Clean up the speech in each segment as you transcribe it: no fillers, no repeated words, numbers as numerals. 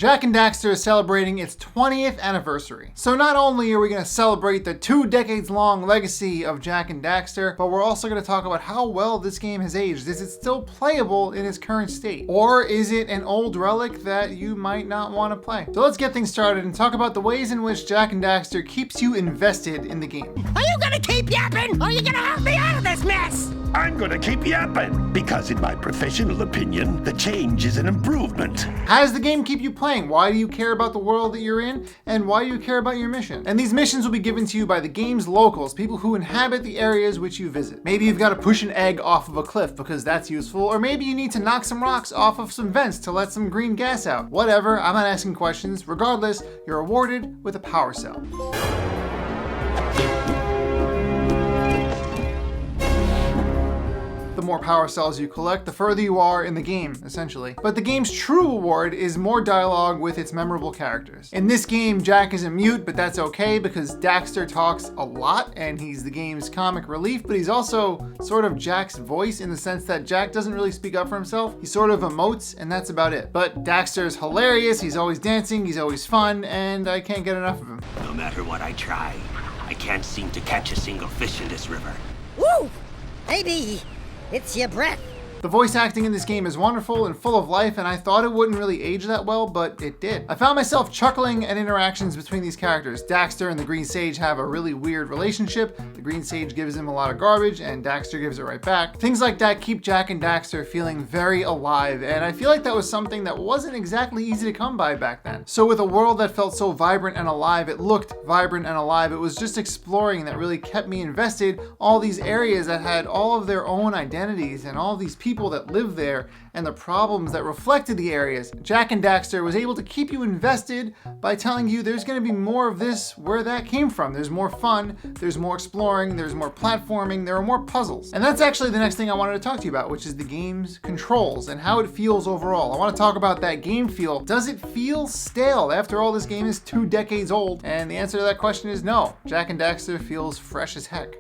Jak and Daxter is celebrating its 20th anniversary. So not only are we going to celebrate the 2 decades long legacy of Jak and Daxter, but we're also going to talk about how well this game has aged. Is it still playable in its current state? Or is it an old relic that you might not want to play? So let's get things started and talk about the ways in which Jak and Daxter keeps you invested in the game. Are you gonna keep yapping, or are you gonna help me out of this mess? I'm gonna keep yapping, because in my professional opinion, the change is an improvement. How does the game keep you playing? Why do you care about the world that you're in? And why do you care about your mission? And these missions will be given to you by the game's locals, people who inhabit the areas which you visit. Maybe you've got to push an egg off of a cliff because that's useful, or maybe you need to knock some rocks off of some vents to let some green gas out. Whatever, I'm not asking questions. Regardless, you're awarded with a power cell. The more power cells you collect, the further you are in the game, essentially. But the game's true award is more dialogue with its memorable characters. In this game, Jak is a mute, but that's okay because Daxter talks a lot and he's the game's comic relief, but he's also sort of Jak's voice in the sense that Jak doesn't really speak up for himself. He sort of emotes and that's about it. But Daxter's hilarious, he's always dancing, he's always fun, and I can't get enough of him. No matter what I try, I can't seem to catch a single fish in this river. Woo! Maybe it's your breath. The voice acting in this game is wonderful and full of life, and I thought it wouldn't really age that well, but it did. I found myself chuckling at interactions between these characters. Daxter and the Green Sage have a really weird relationship. The Green Sage gives him a lot of garbage, and Daxter gives it right back. Things like that keep Jak and Daxter feeling very alive, and I feel like that was something that wasn't exactly easy to come by back then. So with a world that felt so vibrant and alive, it looked vibrant and alive, it was just exploring that really kept me invested. All these areas that had all of their own identities and all these people that lived there and the problems that reflected the areas. Jak and Daxter was able to keep you invested by telling you there's going to be more of this where that came from. There's more fun, there's more exploring, there's more platforming, there are more puzzles. And that's actually the next thing I wanted to talk to you about, which is the game's controls and how it feels overall. I want to talk about that game feel. Does it feel stale? After all, this game is 2 decades old, and the answer to that question is no. Jak and Daxter feels fresh as heck.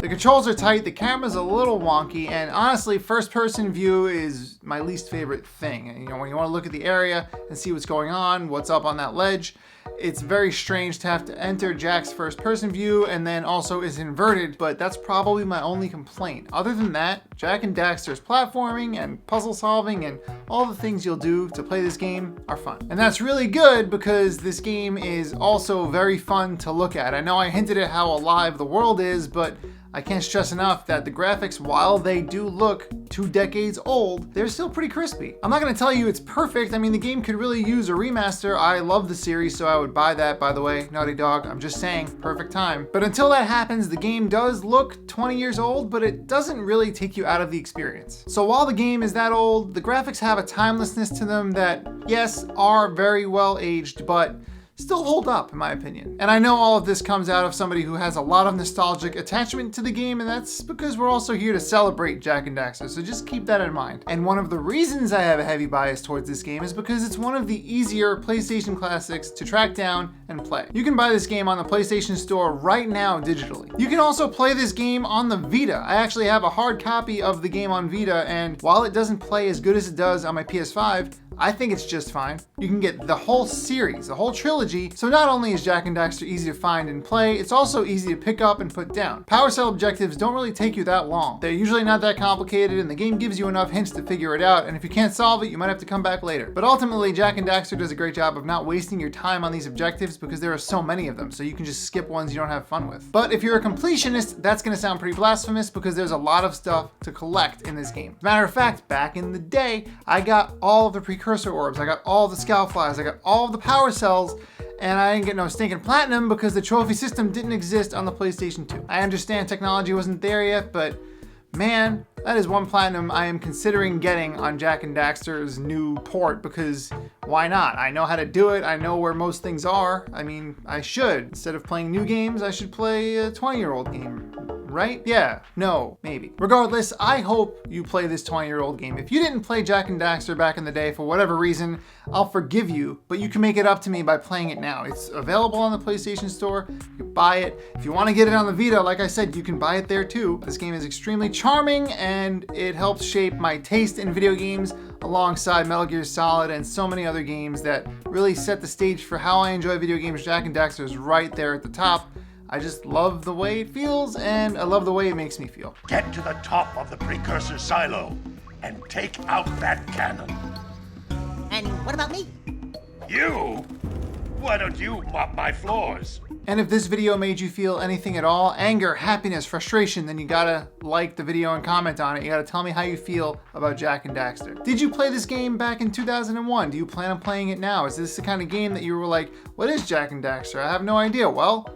The controls are tight, the camera's a little wonky, and honestly, first-person view is my least favorite thing. You know, when you want to look at the area and see what's going on, what's up on that ledge, it's very strange to have to enter Jak's first-person view and then also is inverted, but that's probably my only complaint. Other than that, Jak and Daxter's platforming and puzzle solving and all the things you'll do to play this game are fun. And that's really good because this game is also very fun to look at. I know I hinted at how alive the world is, but I can't stress enough that the graphics, while they do look 2 decades old, they're still pretty crispy. I'm not gonna tell you it's perfect. I mean, the game could really use a remaster. I love the series, so I would buy that, by the way. Naughty Dog, I'm just saying, perfect time. But until that happens, the game does look 20 years old, but it doesn't really take you out of the experience. So while the game is that old, the graphics have a timelessness to them that, yes, are very well aged, but still hold up, in my opinion. And I know all of this comes out of somebody who has a lot of nostalgic attachment to the game, and that's because we're also here to celebrate Jak and Daxter, so just keep that in mind. And one of the reasons I have a heavy bias towards this game is because it's one of the easier PlayStation classics to track down and play. You can buy this game on the PlayStation Store right now digitally. You can also play this game on the Vita. I actually have a hard copy of the game on Vita, and while it doesn't play as good as it does on my PS5, I think it's just fine. You can get the whole series, the whole trilogy, so not only is Jak and Daxter easy to find and play, it's also easy to pick up and put down. Power cell objectives don't really take you that long. They're usually not that complicated, and the game gives you enough hints to figure it out, and if you can't solve it, you might have to come back later. But ultimately, Jak and Daxter does a great job of not wasting your time on these objectives because there are so many of them, so you can just skip ones you don't have fun with. But if you're a completionist, that's gonna sound pretty blasphemous because there's a lot of stuff to collect in this game. As a matter of fact, back in the day, I got all of the Precursor orbs, I got all the Scout Flies, I got all of the power cells, and I didn't get no stinking platinum because the trophy system didn't exist on the PlayStation 2. I understand technology wasn't there yet, but man, that is one platinum I am considering getting on Jak and Daxter's new port because why not? I know how to do it. I know where most things are. I mean, I should. Instead of playing new games, I should play a 20-year-old game right? Yeah, no, maybe. Regardless, I hope you play this 20-year-old game. If you didn't play Jak and Daxter back in the day for whatever reason, I'll forgive you, but you can make it up to me by playing it now. It's available on the PlayStation Store. You can buy it. If you want to get it on the Vita, like I said, you can buy it there too. This game is extremely charming, and it helps shape my taste in video games alongside Metal Gear Solid and so many other games that really set the stage for how I enjoy video games. Jak and Daxter is right there at the top. I just love the way it feels, and I love the way it makes me feel. Get to the top of the Precursor silo and take out that cannon. And what about me? You? Why don't you mop my floors? And if this video made you feel anything at all, anger, happiness, frustration, then you gotta like the video and comment on it. You gotta tell me how you feel about Jak and Daxter. Did you play this game back in 2001? Do you plan on playing it now? Is this the kind of game that you were like, what is Jak and Daxter? I have no idea. Well,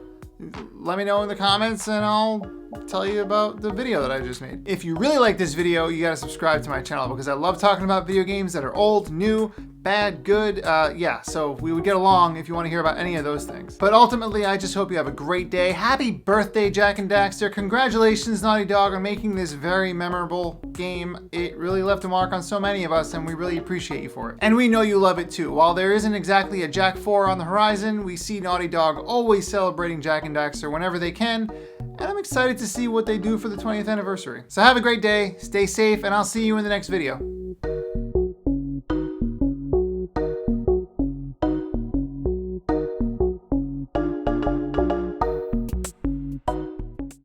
let me know in the comments and I'll tell you about the video that I just made. If you really like this video, you gotta subscribe to my channel because I love talking about video games that are old, new, bad, good, yeah, so we would get along if you want to hear about any of those things. But ultimately, I just hope you have a great day. Happy birthday, Jak and Daxter. Congratulations, Naughty Dog, on making this very memorable game. It really left a mark on so many of us, and we really appreciate you for it. And we know you love it too. While there isn't exactly a Jak 4 on the horizon, we see Naughty Dog always celebrating Jak and Daxter whenever they can, and I'm excited to see what they do for the 20th anniversary. So have a great day, stay safe, and I'll see you in the next video.